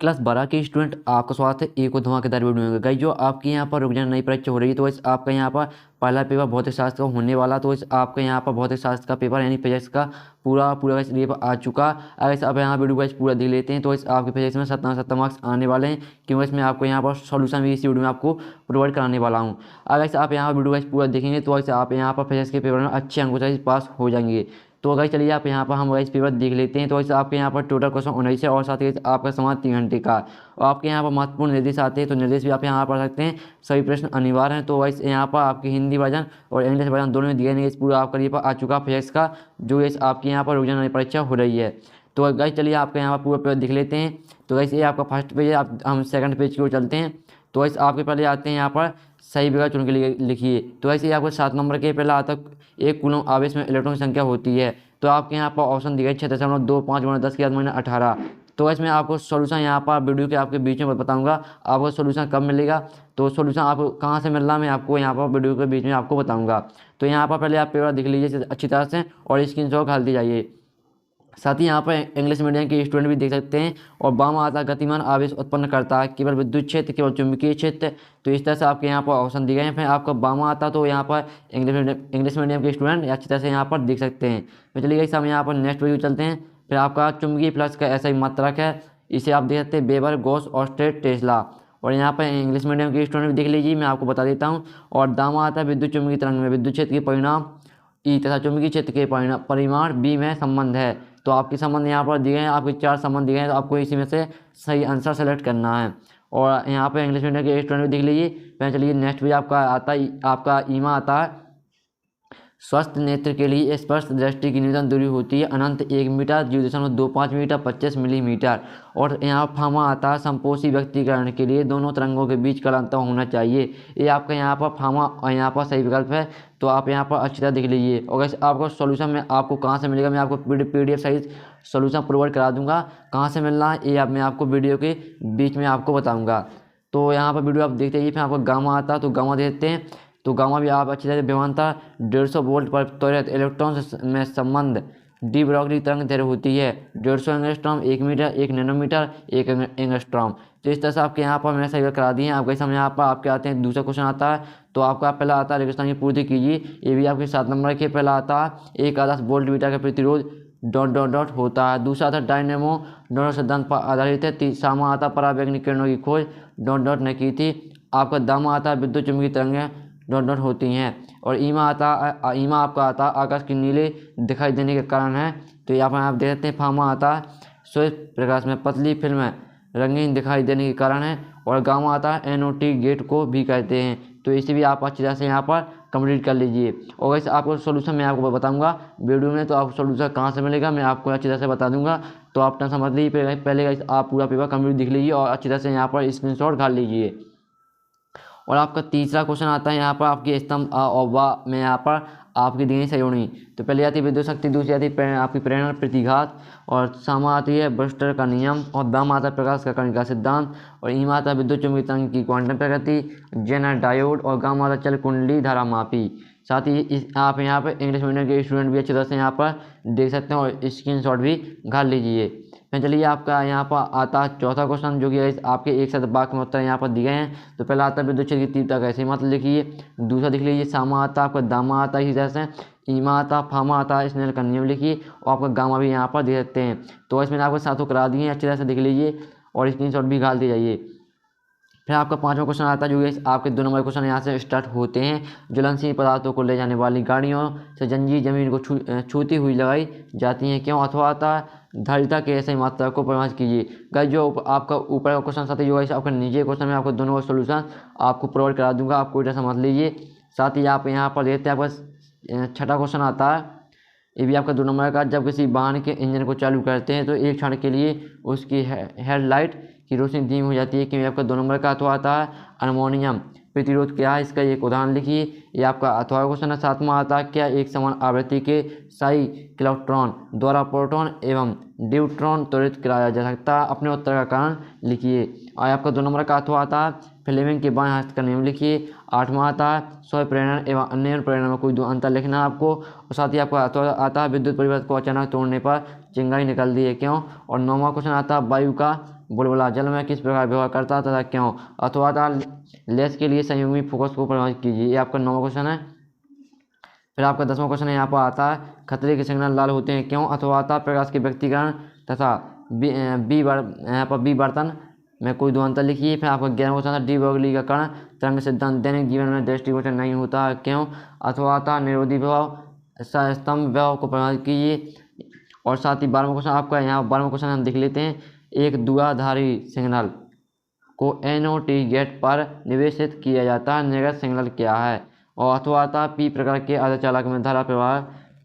Class 12 के student आपका स्वागत है एक और धमाकेदार वीडियो में। गाइस जो आपकी यहाँ पर रुक नई परीक्षा हो रही है तो इस आपका यहाँ पर पहला पेपर भौतिक शास्त्र का होने वाला। तो इस आपका यहाँ पर भौतिक शास्त्र का पेपर यानी फिजिक्स का पूरा गाइस ये आ चुका। अगर आप यहाँ वीडियो गाइस पूरा देख लेते हैं तो इस आपके फिजिक्स में 70 मार्क्स आने वाले हैं, क्योंकि इसमें आपको यहाँ पर सॉल्यूशन भी इसी वीडियो में आपको प्रोवाइड कराने वाला हूँ। अगर आप यहाँ वीडियो गाइस पूरा देखेंगे तो आप यहाँ पर फिजिक्स के पेपर में अच्छे अंकों से पास हो जाएंगे। तो अगर चलिए आप यहाँ पर हम गाइस पेपर देख लेते हैं। तो इस आपके यहाँ पर टोटल क्वेश्चन 19 है और साथ ही आपका समय 3 घंटे का। और आपके यहाँ पर महत्वपूर्ण निर्देश आते हैं तो निर्देश भी आप यहाँ पढ़ सकते हैं। सभी प्रश्न अनिवार्य हैं। तो वैसे यहाँ पर आपकी हिंदी वर्जन और इंग्लिश वर्जन दोनों में दिए गए। इस पूरा आपका ये आ चुका फिजिक्स का जो इस आपकी यहाँ पर रोजाना परीक्षा हो रही है। तो गाइस चलिए आपके यहाँ पर पूरा पेपर देख लेते हैं। तो गाइस ये आपका फर्स्ट पेज है, आप हम सेकंड पेज की ओर चलते हैं। तो वैसे आपके पहले आते हैं यहाँ पर सही विकल्प चुन के लिए लिखिए। तो वैसे आपको 7 नंबर के पहला आता एक कूलम आवेश में इलेक्ट्रॉन की संख्या होती है। तो आपके यहाँ पर ऑप्शन दिया है 6.25 × 10 की 18। तो इसमें आपको सॉल्यूशन यहाँ पर वीडियो के आपके बीच में बताऊंगा आपको सॉल्यूशन कब मिलेगा। तो सॉल्यूशन आपको कहाँ से मिल रहा मैं आपको यहाँ पर वीडियो के बीच में आपको बताऊंगा। तो यहाँ पर पहले आप पेपर देख लीजिए अच्छी तरह से और स्क्रीनशॉट डाल दी जाइए। साथ ही यहाँ पर इंग्लिश मीडियम के स्टूडेंट भी देख सकते हैं। और वाम आता गतिमान आवेश उत्पन्न करता है, केवल विद्युत क्षेत्र, केवल चुंबकीय क्षेत्र। तो इस तरह से आपके यहाँ पर ऑप्शन दिए गए हैं। फिर आपका वाम आता तो यहाँ पर इंग्लिश मीडियम के स्टूडेंट अच्छी तरह से यहाँ पर देख सकते हैं। तो चलिए हम यहाँ पर नेक्स्ट वीडियो चलते हैं। फिर आपका चुंबकीय फ्लक्स का ऐसा ही मात्रक है, इसे आप देख सकते हैं वेबर, गॉस, ऑस्टेड, टेस्ला। और यहाँ पर इंग्लिश मीडियम के स्टूडेंट भी देख लीजिए, मैं आपको बता देता हूँ। और दामा आता है विद्युत चुंबकीय तरंग में विद्युत क्षेत्र के परिणाम ई तथा चुंबकीय क्षेत्र के परिमाण बी में संबंध है। तो आपके संबंध यहाँ पर दिए गए हैं, आपके 4 संबंध दिए गए हैं। तो आपको इसी में से सही आंसर सेलेक्ट करना है। और यहाँ पर इंग्लिश मीडियम के स्टूडेंट भी देख लीजिए। फिर चलिए नेक्स्ट भी आपका आता है, आपका ईमा आता है। स्वस्थ नेत्र के लिए स्पष्ट दृष्टि की न्यूनतम दूरी होती है अनंत 1 मीटर, 0.25 मीटर, 25 मिलीमीटर। और यहाँ फार्मा आता है संपोषी व्यक्तिकरण के लिए दोनों तरंगों के बीच का अंतर होना चाहिए। ये आपका यहाँ पर फार्मा और यहाँ पर सही विकल्प है। तो आप यहाँ पर अच्छी तरह देख लीजिए। और वैसे आपको सॉल्यूशन में आपको कहाँ से मिलेगा, मैं आपको PDF साइज सॉल्यूशन प्रोवाइड करा दूंगा। कहाँ से मिल रहा है ये मैं आपको वीडियो के बीच में आपको बताऊँगा। तो यहाँ पर वीडियो आप देखते रहिए। फिर आपको गामा आता है तो गामा देखते हैं। तो गामा भी आप अच्छी तरह से विमानता 150 वोल्ट पर त्वरित इलेक्ट्रॉन में संबंध डी ब्रॉगली तरंग दैर्घ्य होती है 150 एंगस्ट्रॉम, 1 मीटर, 1 नैनोमीटर, 1 एंगस्ट्रॉम। तो इस तरह से आपके यहाँ पर मैंने सही करा दिए हैं। आपके सामने यहाँ पर आपके आते हैं दूसरा क्वेश्चन आता है। तो आपका पहला आता है रेगिस्तान की पूर्ति कीजिए। ये भी आपके 7 नंबर के पहला आता है एक आदर्श वोल्ट मीटर का प्रतिरोध ... होता है। दूसरा आता डायनेमो सिद्धांत पर आधारित है। सामा आता परावैज्ञानिक किरणों की खोज ... ने की थी। आपका दामा आता है विद्युत चुंबकीय तरंगें ... होती हैं। और ईमा आपका आता है आकाश के नीले दिखाई देने के कारण है। तो यहाँ पर आप देख सकते हैं। फार्मा आता है सूर्य प्रकाश में पतली फिल्म रंगीन दिखाई देने के कारण है। और गामा आता है NOT गेट को भी कहते हैं। तो इसे भी आप अच्छी तरह से यहाँ पर कंप्लीट कर लीजिए। और वैसे आपको सोल्यूशन मैं आपको बताऊंगा वीडियो में। तो आपको सोल्यूशन कहाँ से मिलेगा मैं आपको अच्छी तरह से बता दूंगा। तो आप टेंशन समझ लीजिए। पहले आप पूरा पेपर कंप्लीट दिख लीजिए और अच्छी तरह से यहाँ पर स्क्रीनशॉट डाल लीजिए। और आपका तीसरा क्वेश्चन आता है यहाँ पर आपकी स्तंभ में यहाँ पर आपकी दी गई संयोजनी। तो पहले आती है विद्युत शक्ति, दूसरी आती है आपकी प्रेरण प्रतिघात, और सामा आती है ब्रूस्टर का नियम, और दाम आता है प्रकाश का कर्ण का सिद्धांत, और ईमा आता है विद्युत चुंबकीय तरंग की क्वांटम प्रकृति, जेनर डायोड, और गामा आता है चल कुंडली धारा मापी। साथ ही आप यहाँ पर इंग्लिश मीडियम के स्टूडेंट भी अच्छी तरह से यहाँ पर देख सकते हैं और स्क्रीनशॉट भी घाल लीजिए। फिर चलिए आपका यहाँ पर आता है चौथा क्वेश्चन, जो कि आपके एक साथ वाक्य में उत्तर यहाँ पर दिए गए हैं। तो पहला आता है विद्युत क्षेत्र की तीव्रता कैसे मतलब लिखिए। दूसरा लिख लीजिए सामा आता है आपका दामा आता है इसी तरह से, ईमा आता फामा आता है स्नेल का नियम लिखिए, और आपका गामा भी यहाँ पर दे सकते हैं। तो इसमें आपको सातों करा दिए हैं, अच्छी तरह से देख लीजिए और स्क्रीनशॉट भी घाल दी जाइए। फिर आपका 5वां क्वेश्चन आता है, जो आपके 2 नंबर क्वेश्चन यहाँ से स्टार्ट होते हैं। ज्वलनशील पदार्थों को ले जाने वाली गाड़ियों से जंजीर जमीन को छूती हुई लगाई जाती हैं क्यों। अथवा आता है धारिता के ऐसे मात्रा को परिभाषित कीजिए। गाइस जो आपका ऊपर का क्वेश्चन साथ ही जो आपका नीचे क्वेश्चन में आपको दोनों का सोल्यूशन आपको प्रोवाइड करा दूंगा, आपको इधर समझ लीजिए। साथ ही आप यहाँ पर देखते हैं आपका 6वां क्वेश्चन आता है। ये भी आपका 2 नंबर का, जब किसी वाहन के इंजन को चालू करते हैं तो एक क्षण के लिए उसकी हेडलाइट की रोशनी धीमी हो जाती है क्योंकि आपका 2 नंबर का अथवा आता है अमोनियम प्रतिरोध क्या है, इसका एक उदाहरण लिखिए। ये आपका अथवा क्वेश्चन है। 7वां आता है क्या एक समान आवृत्ति के साइक्लोट्रॉन द्वारा प्रोटॉन एवं न्यूट्रॉन त्वरित कराया जा सकता है, अपने उत्तर का कारण लिखिए। और आपका 2 नंबर का अथवा आता है फ्लेमिंग के बाएं हाथ का नियम लिखिए। 8वां आता है स्व प्रेरण एवं अन्य प्रेरण में कोई 2 अंतर लिखना है आपको। और साथ ही आपका अथवा आता है विद्युत परिपथ को अचानक तोड़ने पर चिंगारी निकलती है क्यों। और 9वां क्वेश्चन आता है वायु का बुलबुला जल में किस प्रकार व्यवहार करता है तथा क्यों। अथवा था लेंस के लिए संयुग्मी फोकस को परिभाषित कीजिए। ये आपका 9वां क्वेश्चन है। फिर आपका 10वां क्वेश्चन यहाँ पर आता है खतरे के सिग्नल लाल होते हैं क्यों। अथवा आता प्रकाश के व्यक्तिकरण तथा यहाँ पर बी बर्तन में कोई दो अंतर लिखिए। फिर आपका 11वां क्वेश्चन था डी ब्रोगली का कण तरंग सिद्धांत दैनिक जीवन में दृष्टिगोचर नहीं होता है क्यों। अथवा आता निरोधी विभव स्तंभ विभव को परिभाषित कीजिए। और साथ ही 12वां क्वेश्चन आपका यहाँ 12वां क्वेश्चन हम देख लेते हैं। एक द्विआधारी सिग्नल को NOT गेट पर निवेशित किया जाता है, निर्गत सिग्नल क्या है। और अथवा आता पी प्रकार के अर्धचालक में धारा प्रवाह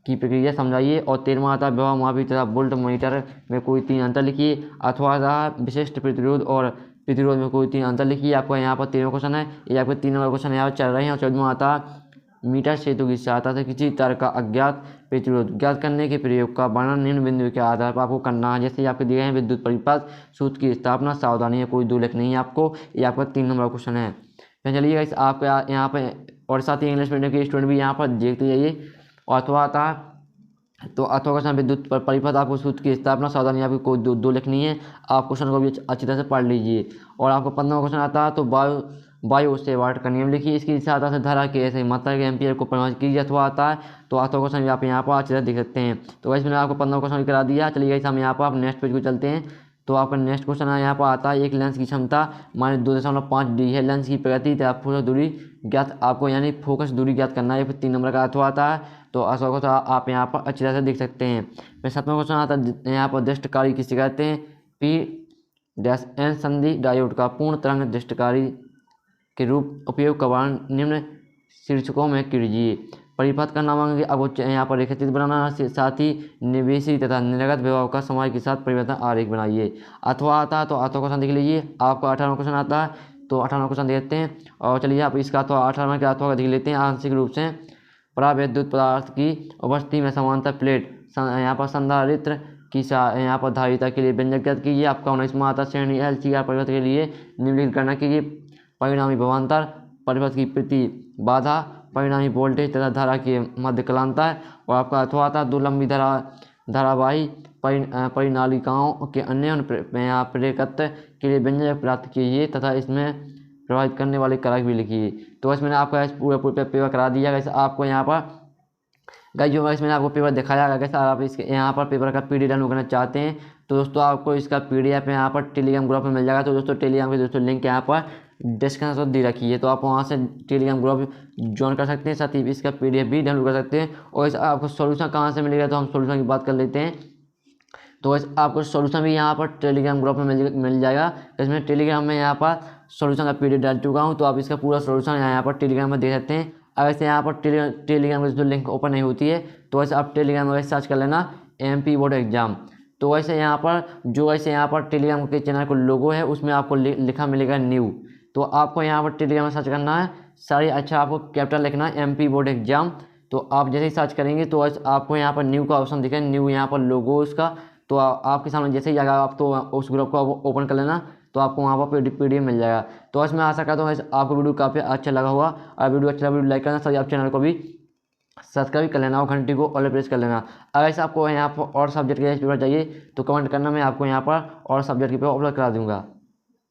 की प्रक्रिया समझाइए। और 13वां आता विभव मापी तथा वोल्ट मीटर में कोई 3 अंतर लिखिए। अथवा आता विशिष्ट प्रतिरोध और प्रतिरोध में कोई 3 अंतर लिखिए। आपका यहाँ पर 13वां क्वेश्चन है। ये आपके 3 नंबर क्वेश्चन यहाँ पर चल रहे हैं। और 14वां आता मीटर सेतु की सहायता से किसी तार का अज्ञात प्रतिरोध ज्ञात करने के प्रयोग का वर्णन निम्न बिंदु के आधार पर आपको करना है। जैसे आपके दिए हैं विद्युत परिपथ सूत्र की स्थापना सावधानी है, कोई दो लेख नहीं है आपको। ये आपका 3 नंबर क्वेश्चन है। फिर चलिएगा इस आपका यहाँ पे और साथ ही इंग्लिश मीडियम के स्टूडेंट भी यहाँ पर देखते जाइए। और अथवा आता तो अथवा क्वेश्चन विद्युत परिपथ आपको सूत्र की स्थापना सावधानी आपको कोई दो लिखनी है। आप क्वेश्चन को भी अच्छी तरह से पढ़ लीजिए। और आपको 15वां क्वेश्चन आता है तो वायु से वाट का नियम लिखिए। इसकी सहायता से धारा के ऐसे मात्रा के एम्पियर को परिभाषित कीजिए। अथवा आता है तो अथवा क्वेश्चन भी आप यहाँ पर अच्छी तरह देख सकते हैं। तो वैसे मैंने आपको 15वां क्वेश्चन करा दिया। चलिए हम यहाँ पर आप नेक्स्ट पेज को चलते हैं। तो आपका नेक्स्ट क्वेश्चन यहाँ पर आता है एक लेंस की क्षमता -2.5D है। लेंस की प्रगति तथा फोकस दूरी ज्ञात आपको यानी फोकस दूरी ज्ञात करना है। फिर 3 नंबर का अथवा आता है तो अथवा को आप यहाँ पर अच्छी तरह से देख सकते हैं। फिर 7वां क्वेश्चन आता है यहाँ पर दृष्टकारी किसे कहते हैं। P-N संधि डायोड का पूर्ण तरंग दृष्टकारी के रूप उपयोग का वर्णन निम्न शीर्षकों में कीजिए। परिपथ का नामांकन आपको यहाँ पर रेखाचित्र बनाना, साथ ही निवेशी तथा निर्गत विभव का समय के साथ परिवर्तन आरेख बनाइए। अथवा आता है तो अथवा क्वेश्चन देख लीजिए। आपका 18वां क्वेश्चन आता है तो 18वां क्वेश्चन देखते हैं। और चलिए आप इसका अथवा 18वां के अथवा देख लेते हैं। आंशिक रूप से परावैद्युत पदार्थ की उपस्थिति में समांतर प्लेट यहाँ पर संधारित्र की यहाँ पर धारिता के लिए व्यंजक ज्ञात कीजिए। आपका 19वां आता श्रेणी LCR परिपथ के लिए निम्नलिखित गणना कीजिए। परिणामी भवांतर परिपथ की प्रति बाधा परिणामी वोल्टेज तथा धारा के मध्य कलांतर। और आपका अथवा आता दो लंबी धारावाही परिनालिकाओं के अन्य प्रेरकत्व के लिए व्यंजक प्राप्त कीजिए तथा इसमें प्रभावित करने वाले कारक भी लिखिए। तो वैसे मैंने आपका पूरा पेपर करा दिया। वैसे आपको यहाँ पर गाइस जो मैंने आपको पेपर दिखाया अगर आप इसके यहाँ पर पेपर का PDF डाउनलोड करना चाहते हैं तो दोस्तों आपको इसका PDF यहाँ पर टेलीग्राम ग्रुप में मिल जाएगा। तो दोस्तों टेलीग्राम के दोस्तों लिंक यहाँ पर डिस्क्रिप्शन दे रखी है, तो आप वहाँ से टेलीग्राम ग्रुप ज्वाइन कर सकते हैं। साथ ही इसका PDF भी डाउनलोड कर सकते हैं। और इस आपको सोल्यूशन कहाँ से मिलेगा तो हम सोल्यूशन की बात कर लेते हैं। तो वैसे आपको सोल्यूशन भी यहाँ पर टेलीग्राम ग्रुप में मिल जाएगा। इसमें टेलीग्राम में यहाँ पर सोल्यूशन का PDF डाल चुका हूँ, तो आप इसका पूरा सोल्यूशन यहाँ पर टेलीग्राम में देख सकते हैं। अगर से यहाँ पर टेलीग्राम की जो लिंक ओपन नहीं होती है तो वैसे आप टेलीग्राम में सर्च कर लेना MP बोर्ड एग्जाम। तो वैसे यहाँ पर यहाँ पर टेलीग्राम के चैनल को लोगो है उसमें आपको लिखा मिलेगा न्यू। तो आपको यहाँ पर टेलीग्राम में सर्च करना है सारी अच्छा आपको कैपिटल लिखना है MP बोर्ड एग्जाम। तो आप जैसे ही सर्च करेंगे तो आपको यहाँ पर न्यू का ऑप्शन दिखेगा, न्यू यहाँ पर लोगो उसका। तो आपके सामने जैसे ही आएगा आप तो उस ग्रुप को ओपन कर लेना, तो आपको वहाँ पर PDF मिल जाएगा। तो इसमें आशा करता हूँ आपको वीडियो काफ़ी अच्छा लगा होगा। और वीडियो अच्छा लगा वीडियो लाइक करना, साथ ही आप चैनल को भी सब्सक्राइब कर लेना और घंटी को ऑल प्रेस कर लेना। अगर आपको यहाँ पर और सब्जेक्ट के पेपर चाहिए तो कमेंट करना, मैं आपको यहाँ पर और सब्जेक्ट के पेपर उपलब्ध करा दूँगा।